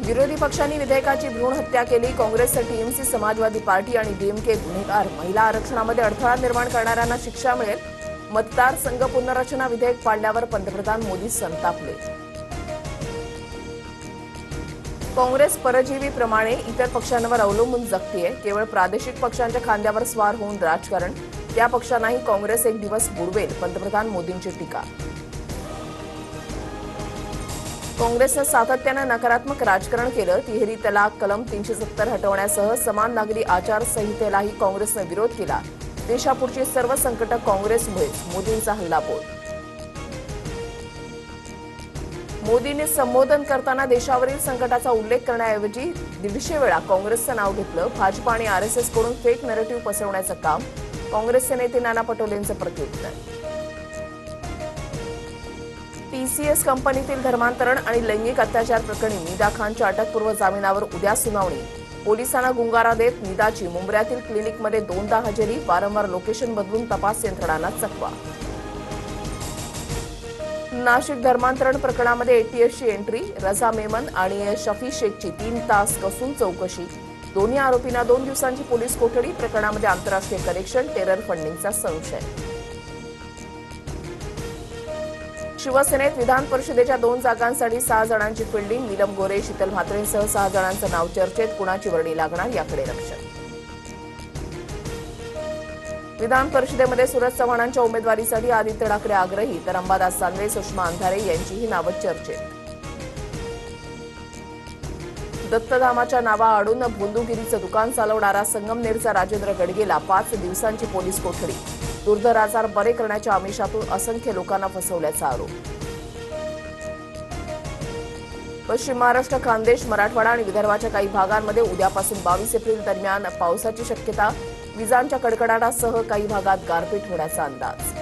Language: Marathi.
विरोधी पक्षांनी विधेयकाची भ्रूण हत्या केली। काँग्रेस, टीएमसी, समाजवादी पार्टी आणि डीएमके गुन्हेगार। महिला आरक्षणामध्ये अडथळा निर्माण करणाऱ्यांना शिक्षा मिळेल। मतदारसंघ पुनर्रचना विधेयक पाडल्यावर पंतप्रधान मोदी संतापले। काँग्रेस परजीवीप्रमाणे इतर पक्षांवर अवलंबून जगतेय। केवळ प्रादेशिक पक्षांच्या खांद्यावर स्वार होऊन राजकारण। त्या पक्षांनाही काँग्रेस एक दिवस बुडवेल। पंतप्रधान मोदींची टीका। काँग्रेसनं सातत्यानं नकारात्मक राजकारण केलं। तिहेरी तलाक, कलम 370 हटवण्यासह समान नागरी आचारसंहितेलाही काँग्रेसनं विरोध केला। देशापुढची सर्व संकटं काँग्रेसमुळेच, मोदींचा हल्लाबोल। मोदींनी संबोधन करताना देशावरील संकटाचा उल्लेख करण्याऐवजी 150 वेळा काँग्रेसचं नाव घेतलं। भाजप आणि आरएसएसकडून फेक नरेटिव्ह पसरवण्याचं काम। काँग्रेसचे नेते नाना पटोलेंचं प्रत्युत्तर। टीसीएस कंपनीतील धर्मांतरण आणि लैंगिक अत्याचार प्रकरणी निदा खानच्या अटकपूर्व जामिनावर उद्या सुनावणी। पोलिसांना गुंगारा देत निदाची मुंब्र्यातील क्लिनिकमध्ये 2दा हजेरी। वारंवार लोकेशन बदलून तपास यंत्रणांना चकवा। नाशिक धर्मांतरण प्रकरणामध्ये एटीएसची एंट्री। रजा मेमन आणि शफी शेखची 3 तास कसून चौकशी। दोन्ही आरोपींना 2 दिवसांची पोलीस कोठडी। प्रकरणामध्ये आंतरराष्ट्रीय कनेक्शन, टेरर फंडिंगचा संशय। शिवसेनेत विधान परिषदेच्या 2 जागांसाठी 6 जणांची फिल्डिंग। नीलम गोरे, शीतल म्हात्रेंसह 6 जणांचं नाव चर्चेत। कुणाची वर्णी लागणार याकडे लक्ष। विधान परिषदेमध्ये सुरज चव्हाणांच्या उमेदवारीसाठी आदित्य ठाकरे आग्रही, तर अंबादास दानवे, सुषमा अंधारे यांचीही नावं चर्चेत। दत्तधामाच्या नावाआडून भोंदूगिरीचं दुकान चालवणारा संगमनेरचा राजेंद्र गडगेला 5 दिवसांची पोलीस कोठडी। दुर्धर आजार बरे करण्याच्या आमिषातून असंख्य लोकांना फसवल्याचा आरोप। पश्चिम महाराष्ट्र, खानदेश, मराठवाडा आणि विदर्भाच्या काही भागांमध्ये उद्यापासून 22 एप्रिल दरम्यान पावसाची शक्यता। विजांच्या कडकडाटासह काही भागात गारपीट होण्याचा अंदाज।